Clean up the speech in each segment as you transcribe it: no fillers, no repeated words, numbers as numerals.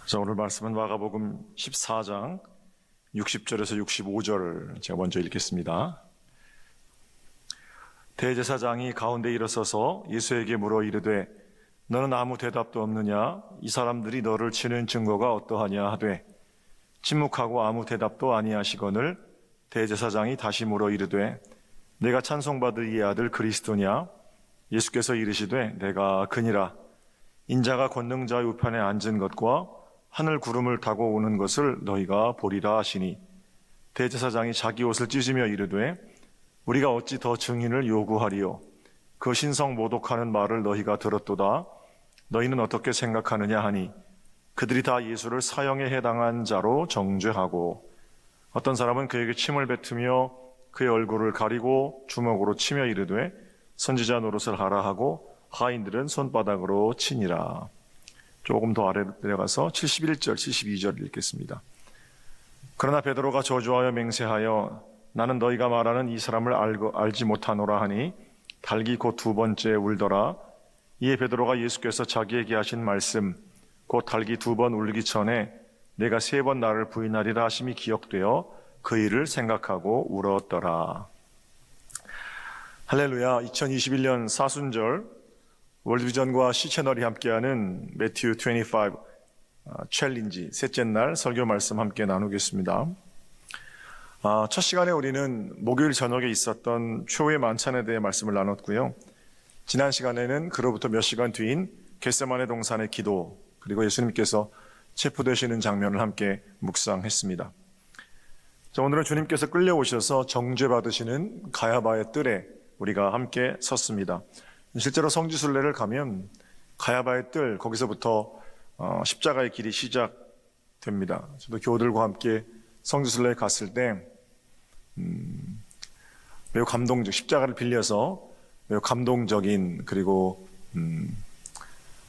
자, 오늘 말씀은 마가복음 14장 60절에서 65절을 제가 먼저 읽겠습니다. 대제사장이 가운데 일어서서 예수에게 물어 이르되 너는 아무 대답도 없느냐? 이 사람들이 너를 치는 증거가 어떠하냐 하되 침묵하고 아무 대답도 아니하시거늘 대제사장이 다시 물어 이르되 내가 찬송받을 이 아들 그리스도냐? 예수께서 이르시되 내가 그니라. 인자가 권능자의 우편에 앉은 것과 하늘 구름을 타고 오는 것을 너희가 보리라 하시니 대제사장이 자기 옷을 찢으며 이르되 우리가 어찌 더 증인을 요구하리요? 그 신성 모독하는 말을 너희가 들었도다. 너희는 어떻게 생각하느냐 하니 그들이 다 예수를 사형에 해당한 자로 정죄하고 어떤 사람은 그에게 침을 뱉으며 그의 얼굴을 가리고 주먹으로 치며 이르되 선지자 노릇을 하라 하고 하인들은 손바닥으로 치니라. 조금 더 아래로 내려가서 71절, 72절 읽겠습니다. 그러나 베드로가 저주하여 맹세하여 나는 너희가 말하는 이 사람을 알지 못하노라 하니 닭이 곧 두 번째 울더라. 이에 베드로가 예수께서 자기에게 하신 말씀 곧 닭이 두 번 울기 전에 내가 세 번 나를 부인하리라 하심이 기억되어 그 일을 생각하고 울었더라. 할렐루야. 2021년 사순절 월드비전과 C채널이 함께하는 매튜 25 챌린지 셋째 날 설교 말씀 함께 나누겠습니다. 첫 시간에 우리는 목요일 저녁에 있었던 최후의 만찬에 대해 말씀을 나눴고요. 지난 시간에는 그로부터 몇 시간 뒤인 겟세마네 동산의 기도 그리고 예수님께서 체포되시는 장면을 함께 묵상했습니다. 자, 오늘은 주님께서 끌려오셔서 정죄받으시는 가야바의 뜰에 우리가 함께 섰습니다. 실제로 성지순례를 가면 가야바의 뜰 거기서부터 십자가의 길이 시작됩니다. 저도 교우들과 함께 성지순례에 갔을 때 매우 감동적 십자가를 빌려서 매우 감동적인 그리고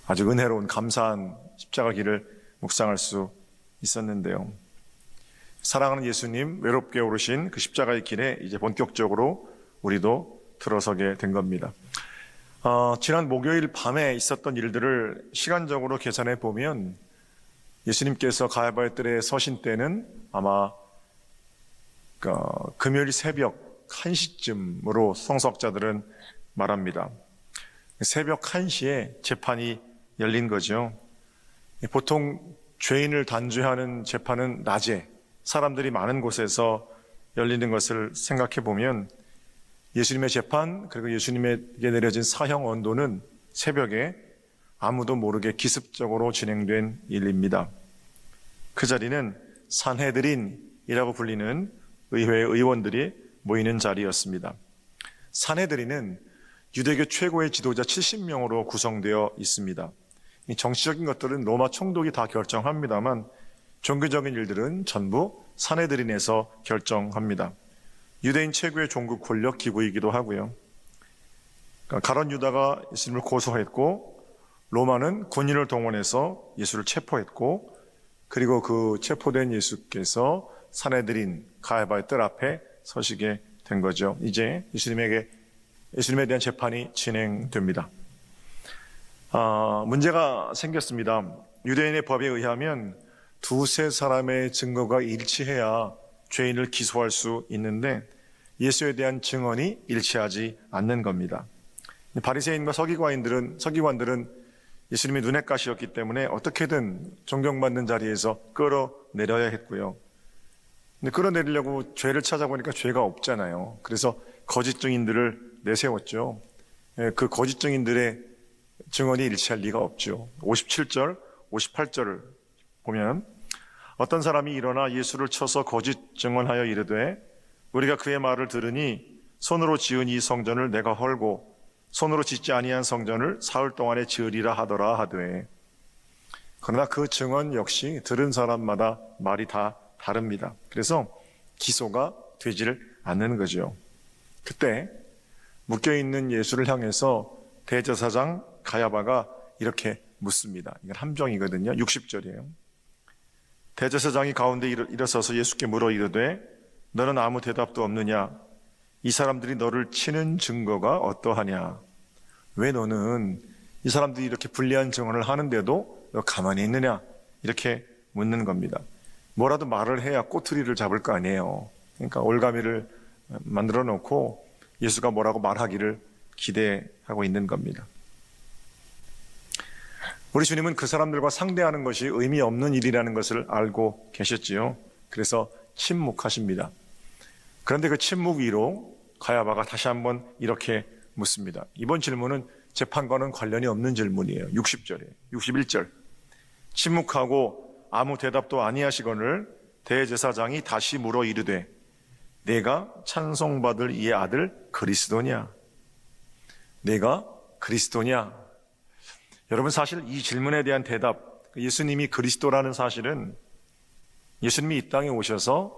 아주 은혜로운 감사한 십자가 길을 묵상할 수 있었는데요. 사랑하는 예수님 외롭게 오르신 그 십자가의 길에 이제 본격적으로 우리도 들어서게 된 겁니다. 지난 목요일 밤에 있었던 일들을 시간적으로 계산해 보면 예수님께서 가야바의 뜰에 서신 때는 아마 금요일 새벽 1시쯤으로 성서학자들은 말합니다. 새벽 1시에 재판이 열린 거죠. 보통 죄인을 단죄하는 재판은 낮에 사람들이 많은 곳에서 열리는 것을 생각해 보면 예수님의 재판 그리고 예수님에게 내려진 사형 언도는 새벽에 아무도 모르게 기습적으로 진행된 일입니다. 그 자리는 산헤드린이라고 불리는 의회의 의원들이 모이는 자리였습니다. 산헤드린은 유대교 최고의 지도자 70명으로 구성되어 있습니다. 이 정치적인 것들은 로마 총독이 다 결정합니다만 종교적인 일들은 전부 산헤드린에서 결정합니다. 유대인 최고의 종국 권력 기구이기도 하고요. 가룟 유다가 예수님을 고소했고 로마는 군인을 동원해서 예수를 체포했고 그리고 그 체포된 예수께서 산헤드린 가야바의 뜰 앞에 서시게 된 거죠. 이제 예수님에 대한 재판이 진행됩니다. 문제가 생겼습니다. 유대인의 법에 의하면 두세 사람의 증거가 일치해야 죄인을 기소할 수 있는데 예수에 대한 증언이 일치하지 않는 겁니다. 바리새인과 서기관들은 예수님이 눈엣 가시였기 때문에 어떻게든 존경받는 자리에서 끌어내려야 했고요. 근데 끌어내리려고 죄를 찾아보니까 죄가 없잖아요. 그래서 거짓 증인들을 내세웠죠. 그 거짓 증인들의 증언이 일치할 리가 없죠. 57절, 58절을 보면 어떤 사람이 일어나 예수를 쳐서 거짓 증언하여 이르되 우리가 그의 말을 들으니 손으로 지은 이 성전을 내가 헐고 손으로 짓지 아니한 성전을 사흘 동안에 지으리라 하더라 하되 그러나 그 증언 역시 들은 사람마다 말이 다 다릅니다. 그래서 기소가 되지를 않는 거죠. 그때 묶여있는 예수를 향해서 대제사장 가야바가 이렇게 묻습니다. 이건 함정이거든요. 60절이에요. 대제사장이 가운데 일어서서 예수께 물어 이르되 너는 아무 대답도 없느냐? 이 사람들이 너를 치는 증거가 어떠하냐? 왜 너는 이 사람들이 이렇게 불리한 증언을 하는데도 너 가만히 있느냐? 이렇게 묻는 겁니다. 뭐라도 말을 해야 꼬투리를 잡을 거 아니에요. 그러니까 올가미를 만들어 놓고 예수가 뭐라고 말하기를 기대하고 있는 겁니다. 우리 주님은 그 사람들과 상대하는 것이 의미 없는 일이라는 것을 알고 계셨지요. 그래서 침묵하십니다. 그런데 그 침묵 위로 가야바가 다시 한번 이렇게 묻습니다. 이번 질문은 재판과는 관련이 없는 질문이에요. 60절이에요. 61절. 침묵하고 아무 대답도 아니하시거늘 대제사장이 다시 물어 이르되 내가 찬송받을 이의 아들 그리스도냐? 내가 그리스도냐? 여러분, 사실 이 질문에 대한 대답, 예수님이 그리스도라는 사실은 예수님이 이 땅에 오셔서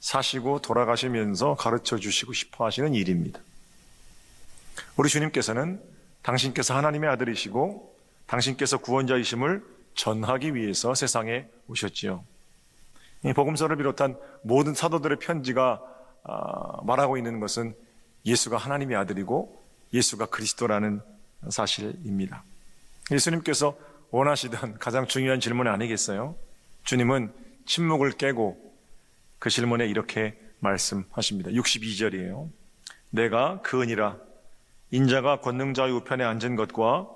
사시고 돌아가시면서 가르쳐 주시고 싶어 하시는 일입니다. 우리 주님께서는 당신께서 하나님의 아들이시고 당신께서 구원자이심을 전하기 위해서 세상에 오셨지요. 이 복음서를 비롯한 모든 사도들의 편지가 말하고 있는 것은 예수가 하나님의 아들이고 예수가 그리스도라는 사실입니다. 예수님께서 원하시던 가장 중요한 질문 아니겠어요? 주님은 침묵을 깨고 그 질문에 이렇게 말씀하십니다. 62절이에요. 내가 그으니라 인자가 권능자의 우편에 앉은 것과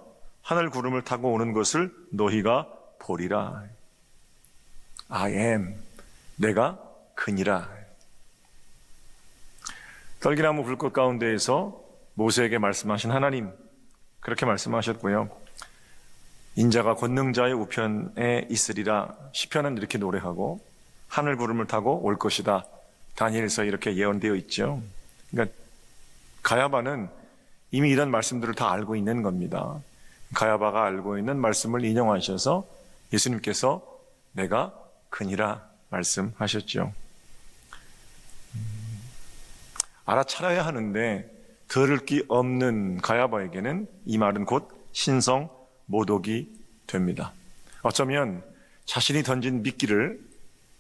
하늘 구름을 타고 오는 것을 너희가 보리라. I am. 내가 그니라. 떨기나무 불꽃 가운데에서 모세에게 말씀하신 하나님, 그렇게 말씀하셨고요. 인자가 권능자의 우편에 있으리라. 시편은 이렇게 노래하고 하늘 구름을 타고 올 것이다. 다니엘서 이렇게 예언되어 있죠. 그러니까 가야바는 이미 이런 말씀들을 다 알고 있는 겁니다. 가야바가 알고 있는 말씀을 인용하셔서 예수님께서 내가 그니라 말씀하셨죠. 알아차려야 하는데 들을 기 없는 가야바에게는 이 말은 곧 신성 모독이 됩니다. 어쩌면 자신이 던진 미끼를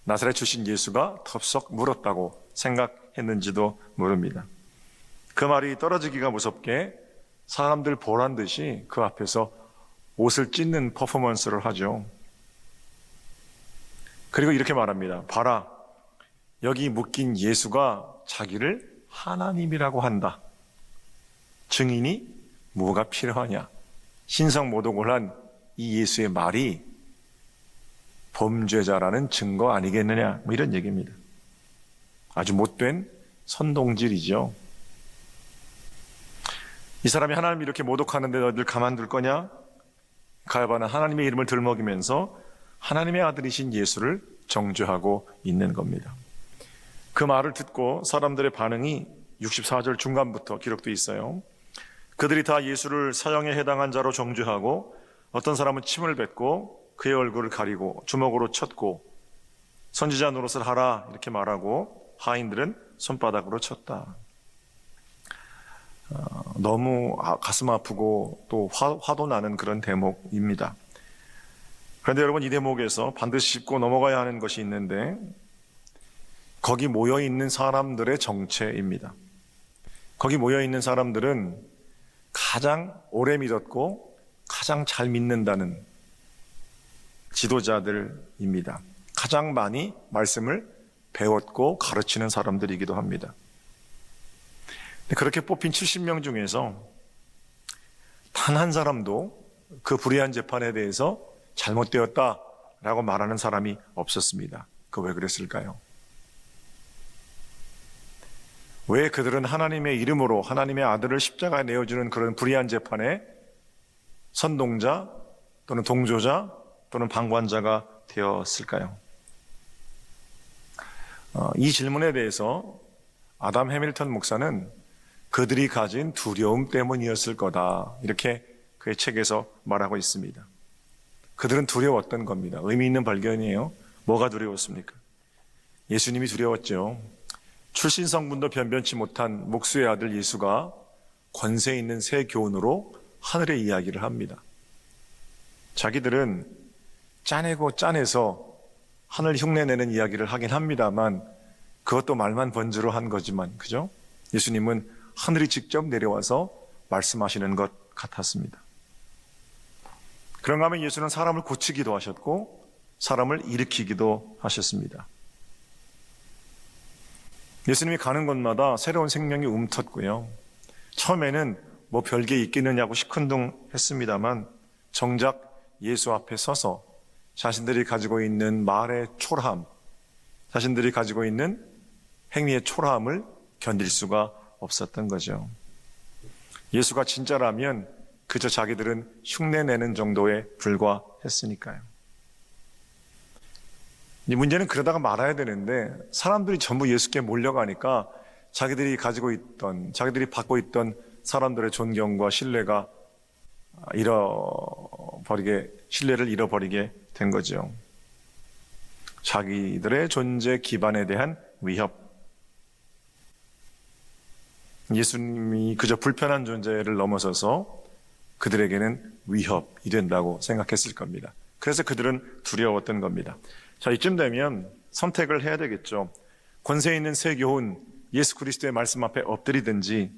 나사렛 출신 예수가 덥석 물었다고 생각했는지도 모릅니다. 그 말이 떨어지기가 무섭게 사람들 보란 듯이 그 앞에서 옷을 찢는 퍼포먼스를 하죠. 그리고 이렇게 말합니다. 봐라, 여기 묶인 예수가 자기를 하나님이라고 한다. 증인이 뭐가 필요하냐? 신성모독을 한 이 예수의 말이 범죄자라는 증거 아니겠느냐? 뭐 이런 얘기입니다. 아주 못된 선동질이죠. 이 사람이 하나님이 이렇게 모독하는데 너희들 가만둘 거냐? 가야바는 하나님의 이름을 들먹이면서 하나님의 아들이신 예수를 정죄하고 있는 겁니다. 그 말을 듣고 사람들의 반응이 64절 중간부터 기록되어 있어요. 그들이 다 예수를 사형에 해당한 자로 정죄하고 어떤 사람은 침을 뱉고 그의 얼굴을 가리고 주먹으로 쳤고 선지자 노릇을 하라 이렇게 말하고 하인들은 손바닥으로 쳤다. 너무 가슴 아프고 또 화도 나는 그런 대목입니다. 그런데 여러분, 이 대목에서 반드시 짚고 넘어가야 하는 것이 있는데 거기 모여있는 사람들의 정체입니다. 거기 모여있는 사람들은 가장 오래 믿었고 가장 잘 믿는다는 지도자들입니다. 가장 많이 말씀을 배웠고 가르치는 사람들이기도 합니다. 그렇게 뽑힌 70명 중에서 단 한 사람도 그 불의한 재판에 대해서 잘못되었다라고 말하는 사람이 없었습니다. 그 왜 그랬을까요? 왜 그들은 하나님의 이름으로 하나님의 아들을 십자가에 내어주는 그런 불의한 재판에 선동자 또는 동조자 또는 방관자가 되었을까요? 이 질문에 대해서 아담 해밀턴 목사는 그들이 가진 두려움 때문이었을 거다, 이렇게 그의 책에서 말하고 있습니다. 그들은 두려웠던 겁니다. 의미 있는 발견이에요. 뭐가 두려웠습니까? 예수님이 두려웠죠. 출신 성분도 변변치 못한 목수의 아들 예수가 권세 있는 새 교훈으로 하늘의 이야기를 합니다. 자기들은 짜내고 짜내서 하늘 흉내내는 이야기를 하긴 합니다만 그것도 말만 번지로 한 거지만, 그죠? 예수님은 하늘이 직접 내려와서 말씀하시는 것 같았습니다. 그런가 하면 예수는 사람을 고치기도 하셨고 사람을 일으키기도 하셨습니다. 예수님이 가는 곳마다 새로운 생명이 움텄고요. 처음에는 뭐 별게 있겠느냐고 시큰둥했습니다만 정작 예수 앞에 서서 자신들이 가지고 있는 말의 초라함, 자신들이 가지고 있는 행위의 초라함을 견딜 수가 없었던 거죠. 예수가 진짜라면 그저 자기들은 흉내내는 정도에 불과했으니까요. 이 문제는 그러다가 말아야 되는데 사람들이 전부 예수께 몰려가니까 자기들이 받고 있던 사람들의 존경과 신뢰를 잃어버리게 된 거죠. 자기들의 존재 기반에 대한 위협. 예수님이 그저 불편한 존재를 넘어서서 그들에게는 위협이 된다고 생각했을 겁니다. 그래서 그들은 두려웠던 겁니다. 자, 이쯤 되면 선택을 해야 되겠죠. 권세 있는 새 교훈 예수 그리스도의 말씀 앞에 엎드리든지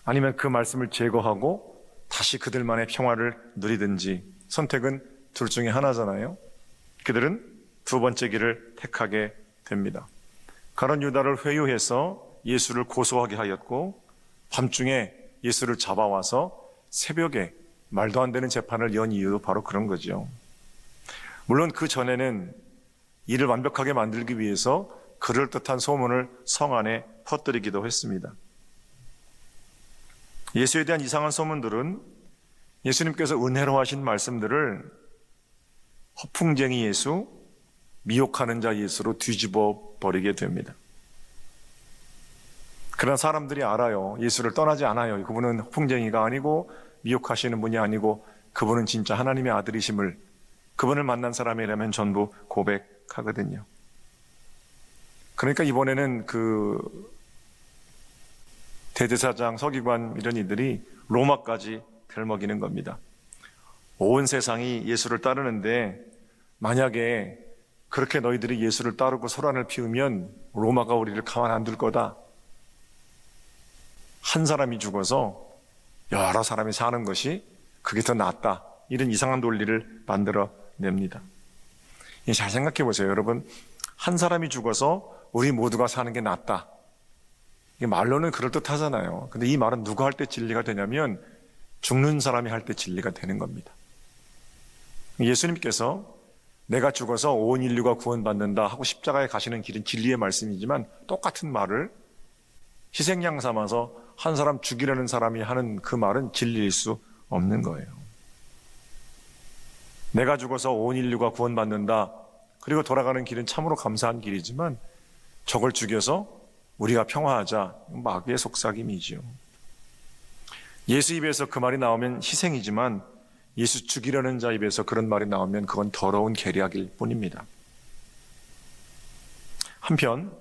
아니면 그 말씀을 제거하고 다시 그들만의 평화를 누리든지 선택은 둘 중에 하나잖아요. 그들은 두 번째 길을 택하게 됩니다. 가룟 유다를 회유해서 예수를 고소하게 하였고 밤중에 예수를 잡아와서 새벽에 말도 안 되는 재판을 연 이유도 바로 그런 거죠. 물론 그 전에는 이를 완벽하게 만들기 위해서 그럴듯한 소문을 성 안에 퍼뜨리기도 했습니다. 예수에 대한 이상한 소문들은 예수님께서 은혜로 하신 말씀들을 허풍쟁이 예수, 미혹하는 자 예수로 뒤집어 버리게 됩니다. 그러나 사람들이 알아요. 예수를 떠나지 않아요. 그분은 허풍쟁이가 아니고 미혹하시는 분이 아니고 그분은 진짜 하나님의 아들이심을, 그분을 만난 사람이라면 전부 고백하거든요. 그러니까 이번에는 그 대제사장, 서기관 이런 이들이 로마까지 들먹이는 겁니다. 온 세상이 예수를 따르는데 만약에 그렇게 너희들이 예수를 따르고 소란을 피우면 로마가 우리를 가만 안 둘 거다. 한 사람이 죽어서 여러 사람이 사는 것이 그게 더 낫다. 이런 이상한 논리를 만들어냅니다. 잘 생각해 보세요. 여러분, 한 사람이 죽어서 우리 모두가 사는 게 낫다. 이게 말로는 그럴듯하잖아요. 근데 이 말은 누가 할 때 진리가 되냐면 죽는 사람이 할 때 진리가 되는 겁니다. 예수님께서 내가 죽어서 온 인류가 구원받는다 하고 십자가에 가시는 길은 진리의 말씀이지만 똑같은 말을 희생양 삼아서 한 사람 죽이려는 사람이 하는 그 말은 진리일 수 없는 거예요. 내가 죽어서 온 인류가 구원받는다. 그리고 돌아가는 길은 참으로 감사한 길이지만 저걸 죽여서 우리가 평화하자. 마귀의 속삭임이지요. 예수 입에서 그 말이 나오면 희생이지만 예수 죽이려는 자 입에서 그런 말이 나오면 그건 더러운 계략일 뿐입니다. 한편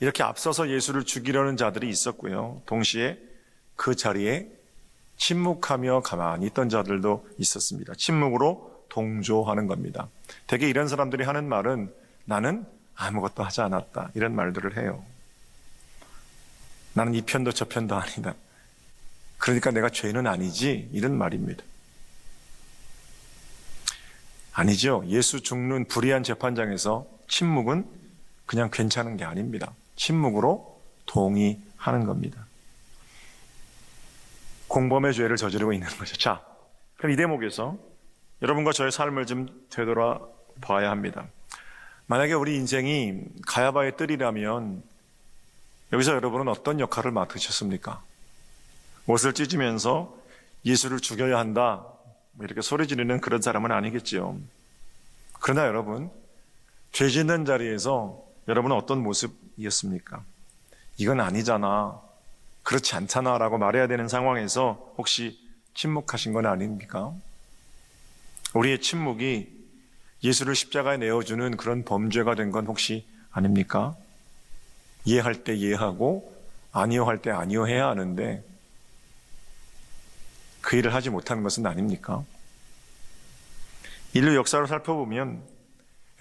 이렇게 앞서서 예수를 죽이려는 자들이 있었고요. 동시에 그 자리에 침묵하며 가만히 있던 자들도 있었습니다. 침묵으로 동조하는 겁니다. 대개 이런 사람들이 하는 말은 나는 아무것도 하지 않았다. 이런 말들을 해요. 나는 이 편도 저 편도 아니다. 그러니까 내가 죄는 아니지. 이런 말입니다. 아니죠. 예수 죽는 불의한 재판장에서 침묵은 그냥 괜찮은 게 아닙니다. 침묵으로 동의하는 겁니다. 공범의 죄를 저지르고 있는 거죠. 자, 그럼 이 대목에서 여러분과 저의 삶을 좀 되돌아봐야 합니다. 만약에 우리 인생이 가야바의 뜰이라면 여기서 여러분은 어떤 역할을 맡으셨습니까? 옷을 찢으면서 예수를 죽여야 한다 이렇게 소리 지르는 그런 사람은 아니겠지요. 그러나 여러분, 죄 짓는 자리에서 여러분은 어떤 모습이었습니까? 이건 아니잖아, 그렇지 않잖아 라고 말해야 되는 상황에서 혹시 침묵하신 건 아닙니까? 우리의 침묵이 예수를 십자가에 내어주는 그런 범죄가 된 건 혹시 아닙니까? 이해할 때 이해하고 아니요 할 때 아니요 해야 하는데 그 일을 하지 못하는 것은 아닙니까? 인류 역사를 살펴보면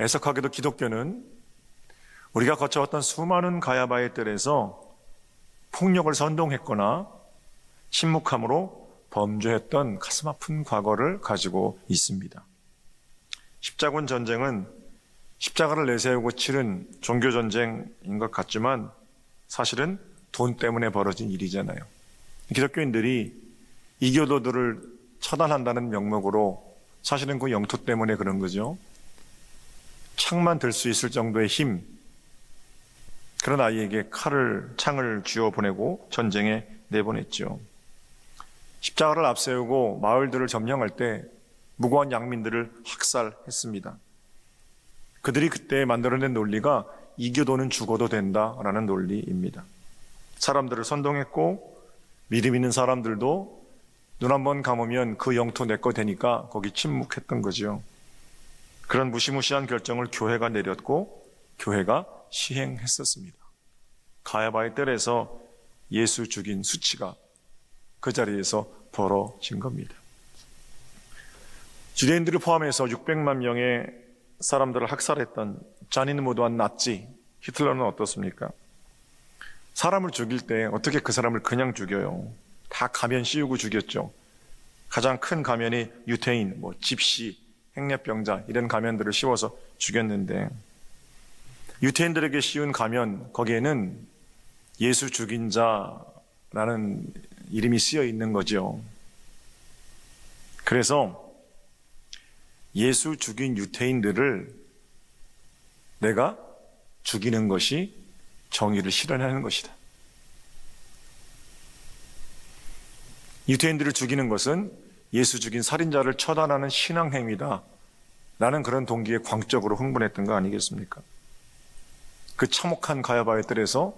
애석하게도 기독교는 우리가 거쳐왔던 수많은 가야바의 뜰에서 폭력을 선동했거나 침묵함으로 범죄했던 가슴 아픈 과거를 가지고 있습니다. 십자군 전쟁은 십자가를 내세우고 치른 종교 전쟁인 것 같지만 사실은 돈 때문에 벌어진 일이잖아요. 기독교인들이 이교도들을 처단한다는 명목으로 사실은 그 영토 때문에 그런 거죠. 창만 들 수 있을 정도의 힘, 그런 아이에게 창을 쥐어 보내고 전쟁에 내보냈죠. 십자가를 앞세우고 마을들을 점령할 때 무고한 양민들을 학살했습니다. 그들이 그때 만들어낸 논리가 이교도는 죽어도 된다라는 논리입니다. 사람들을 선동했고 믿음 있는 사람들도 눈 한번 감으면 그 영토 내 거 되니까 거기 침묵했던 거죠. 그런 무시무시한 결정을 교회가 내렸고 교회가 시행했었습니다. 가야바의 뜰에서 예수 죽인 수치가 그 자리에서 벌어진 겁니다. 유대인들을 포함해서 600만 명의 사람들을 학살했던 잔인무도한 나치 히틀러는 어떻습니까? 사람을 죽일 때 어떻게 그 사람을 그냥 죽여요? 다 가면 씌우고 죽였죠. 가장 큰 가면이 유태인, 집시, 행렬병자 이런 가면들을 씌워서 죽였는데 유태인들에게 씌운 가면 거기에는 예수 죽인 자라는 이름이 쓰여 있는 거죠. 그래서 예수 죽인 유태인들을 내가 죽이는 것이 정의를 실현하는 것이다. 유태인들을 죽이는 것은 예수 죽인 살인자를 처단하는 신앙행위다 라는 그런 동기에 광적으로 흥분했던 거 아니겠습니까? 그 참혹한 가야바의 뜰에서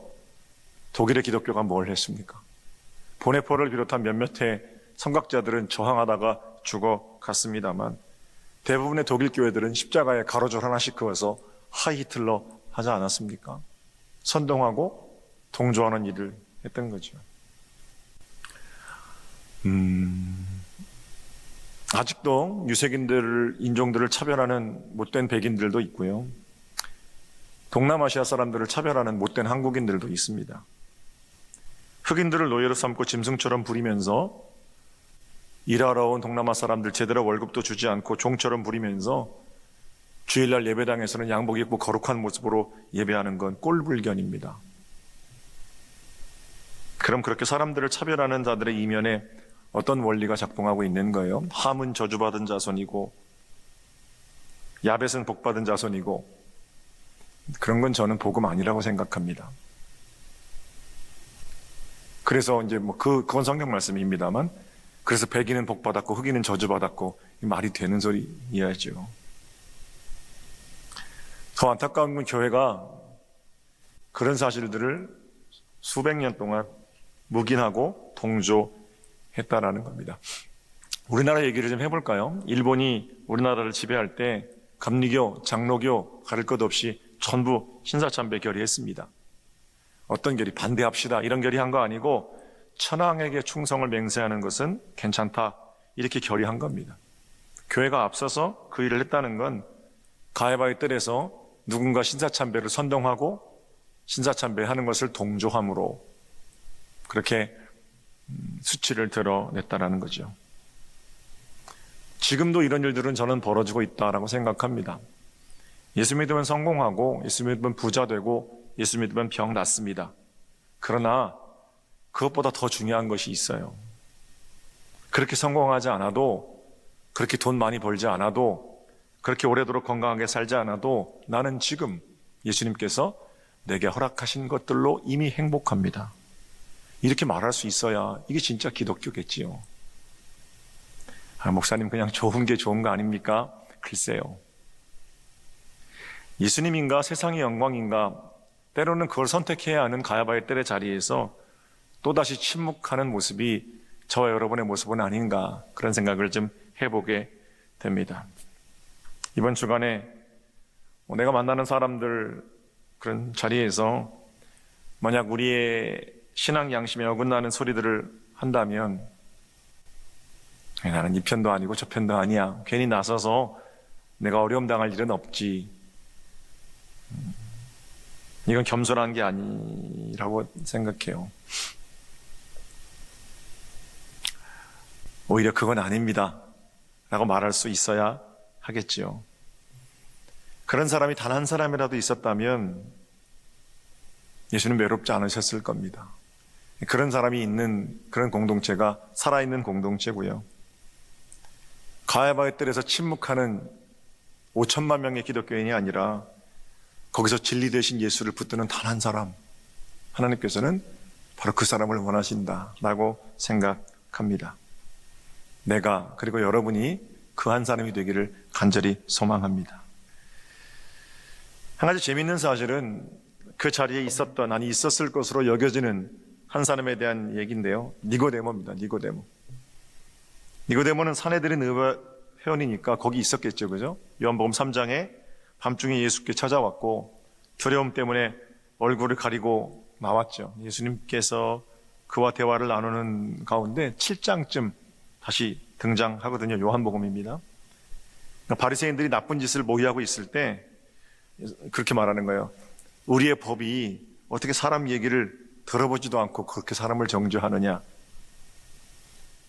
독일의 기독교가 뭘 했습니까? 보네포를 비롯한 몇몇의 선각자들은 저항하다가 죽어갔습니다만 대부분의 독일 교회들은 십자가에 가로줄 하나씩 그어서 하이 히틀러 하지 않았습니까? 선동하고 동조하는 일을 했던 거죠. 아직도 인종들을 차별하는 못된 백인들도 있고요. 동남아시아 사람들을 차별하는 못된 한국인들도 있습니다. 흑인들을 노예로 삼고 짐승처럼 부리면서 일하러 온 동남아 사람들 제대로 월급도 주지 않고 종처럼 부리면서 주일날 예배당에서는 양복 입고 거룩한 모습으로 예배하는 건 꼴불견입니다. 그럼 그렇게 사람들을 차별하는 자들의 이면에 어떤 원리가 작동하고 있는 거예요? 함은 저주받은 자손이고 야벳은 복받은 자손이고 그런 건 저는 복음 아니라고 생각합니다. 그래서 이제 그건 성경 말씀입니다만 그래서 백인은 복받았고 흑인은 저주받았고 말이 되는 소리이야죠. 더 안타까운 건 교회가 그런 사실들을 수백 년 동안 묵인하고 동조했다라는 겁니다. 우리나라 얘기를 좀 해볼까요? 일본이 우리나라를 지배할 때 감리교, 장로교 가릴 것 없이 전부 신사참배 결의했습니다. 어떤 결의? 반대합시다 이런 결의한 거 아니고 천황에게 충성을 맹세하는 것은 괜찮다 이렇게 결의한 겁니다. 교회가 앞서서 그 일을 했다는 건 가야바의 뜰에서 누군가 신사참배를 선동하고 신사참배하는 것을 동조함으로 그렇게 수치를 드러냈다라는 거죠. 지금도 이런 일들은 저는 벌어지고 있다라고 생각합니다. 예수 믿으면 성공하고 예수 믿으면 부자 되고 예수 믿으면 병 낫습니다. 그러나 그것보다 더 중요한 것이 있어요. 그렇게 성공하지 않아도 그렇게 돈 많이 벌지 않아도 그렇게 오래도록 건강하게 살지 않아도 나는 지금 예수님께서 내게 허락하신 것들로 이미 행복합니다. 이렇게 말할 수 있어야 이게 진짜 기독교겠지요. 목사님 그냥 좋은 게 좋은 거 아닙니까? 글쎄요. 예수님인가 세상의 영광인가 때로는 그걸 선택해야 하는 가야바의 뜰의 자리에서 또다시 침묵하는 모습이 저와 여러분의 모습은 아닌가 그런 생각을 좀 해보게 됩니다. 이번 주간에 내가 만나는 사람들 그런 자리에서 만약 우리의 신앙 양심에 어긋나는 소리들을 한다면 나는 이 편도 아니고 저 편도 아니야. 괜히 나서서 내가 어려움 당할 일은 없지. 이건 겸손한 게 아니라고 생각해요. 오히려 그건 아닙니다 라고 말할 수 있어야 하겠지요. 그런 사람이 단 한 사람이라도 있었다면 예수는 외롭지 않으셨을 겁니다. 그런 사람이 있는 그런 공동체가 살아있는 공동체고요. 가야바의 뜰에서 침묵하는 5천만 명의 기독교인이 아니라 거기서 진리 되신 예수를 붙드는 단 한 사람, 하나님께서는 바로 그 사람을 원하신다라고 생각합니다. 내가 그리고 여러분이 그 한 사람이 되기를 간절히 소망합니다. 한 가지 재미있는 사실은 그 자리에 있었던, 아니 있었을 것으로 여겨지는 한 사람에 대한 얘기인데요. 니고데모입니다. 니고데모는 산헤드린 의회 회원이니까 거기 있었겠죠, 그죠? 요한복음 3장에 밤중에 예수께 찾아왔고 두려움 때문에 얼굴을 가리고 나왔죠. 예수님께서 그와 대화를 나누는 가운데 7장쯤 다시 등장하거든요. 요한복음입니다. 그러니까 바리새인들이 나쁜 짓을 모의하고 있을 때 그렇게 말하는 거예요. 우리의 법이 어떻게 사람 얘기를 들어보지도 않고 그렇게 사람을 정죄하느냐?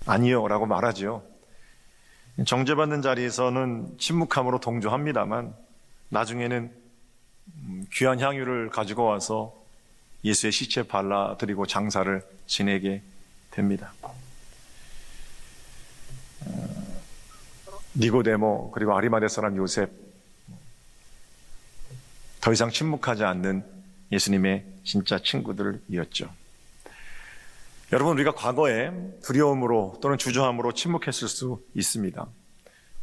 아니요 라고 말하죠. 정죄받는 자리에서는 침묵함으로 동조합니다만 나중에는 귀한 향유를 가지고 와서 예수의 시체에 발라드리고 장사를 지내게 됩니다. 니고데모 그리고 아리마대 사람 요셉, 더 이상 침묵하지 않는 예수님의 진짜 친구들이었죠. 여러분, 우리가 과거에 두려움으로 또는 주저함으로 침묵했을 수 있습니다.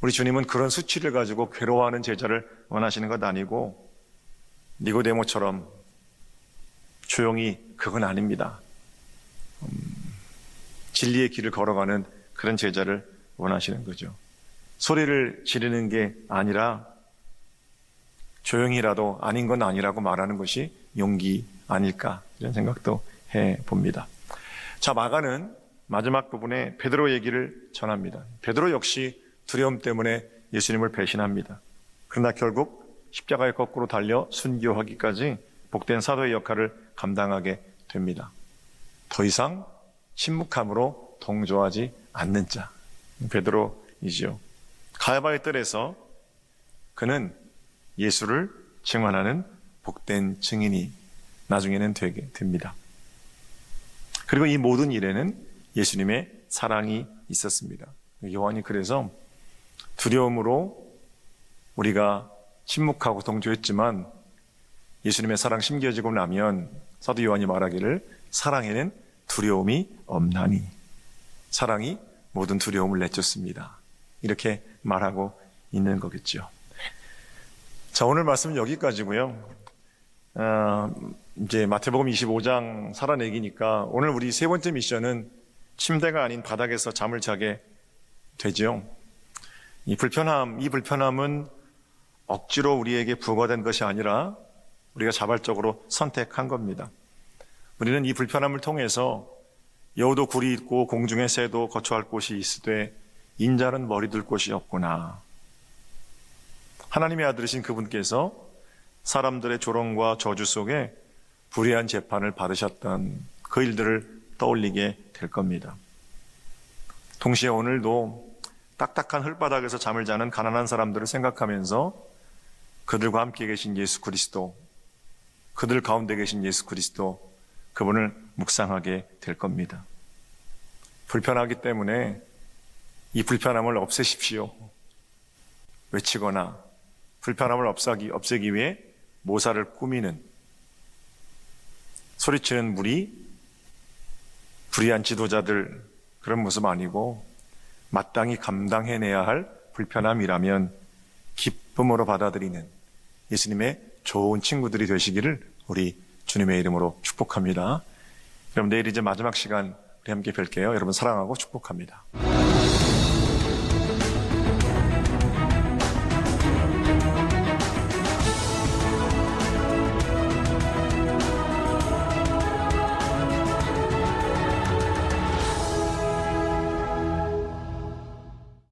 우리 주님은 그런 수치를 가지고 괴로워하는 제자를 원하시는 것 아니고 니고데모처럼 조용히 그건 아닙니다. 진리의 길을 걸어가는 그런 제자를 원하시는 거죠. 소리를 지르는 게 아니라 조용히라도 아닌 건 아니라고 말하는 것이 용기 아닐까, 이런 생각도 해봅니다. 자, 마가는 마지막 부분에 베드로 얘기를 전합니다. 베드로 역시 두려움 때문에 예수님을 배신합니다. 그러나 결국 십자가에 거꾸로 달려 순교하기까지 복된 사도의 역할을 감당하게 됩니다. 더 이상 침묵함으로 동조하지 않는 자, 베드로이지요. 가야바의 뜰에서 그는 예수를 증언하는 복된 증인이 나중에는 되게 됩니다. 그리고 이 모든 일에는 예수님의 사랑이 있었습니다. 요한이 그래서 두려움으로 우리가 침묵하고 동조했지만 예수님의 사랑 심겨지고 나면 사도 요한이 말하기를 사랑에는 두려움이 없나니 사랑이 모든 두려움을 내쫓습니다. 이렇게 말하고 있는 거겠죠. 자, 오늘 말씀은 여기까지고요. 이제 마태복음 25장 살아내기니까 오늘 우리 세 번째 미션은 침대가 아닌 바닥에서 잠을 자게 되죠. 이 불편함은 억지로 우리에게 부과된 것이 아니라 우리가 자발적으로 선택한 겁니다. 우리는 이 불편함을 통해서 여우도 굴이 있고 공중의 새도 거처할 곳이 있으되 인자는 머리 둘 곳이 없구나. 하나님의 아들이신 그분께서 사람들의 조롱과 저주 속에 불의한 재판을 받으셨던 그 일들을 떠올리게 될 겁니다. 동시에 오늘도 딱딱한 흙바닥에서 잠을 자는 가난한 사람들을 생각하면서 그들과 함께 계신 예수 그리스도, 그들 가운데 계신 예수 그리스도, 그분을 묵상하게 될 겁니다. 불편하기 때문에 이 불편함을 없애십시오. 외치거나 불편함을 없애기 위해 모사를 꾸미는, 소리치는 무리, 불의한 지도자들, 그런 모습 아니고 마땅히 감당해내야 할 불편함이라면 기쁨으로 받아들이는 예수님의 좋은 친구들이 되시기를 우리 주님의 이름으로 축복합니다. 여러분, 내일 이제 마지막 시간 우리 함께 뵐게요. 여러분 사랑하고 축복합니다.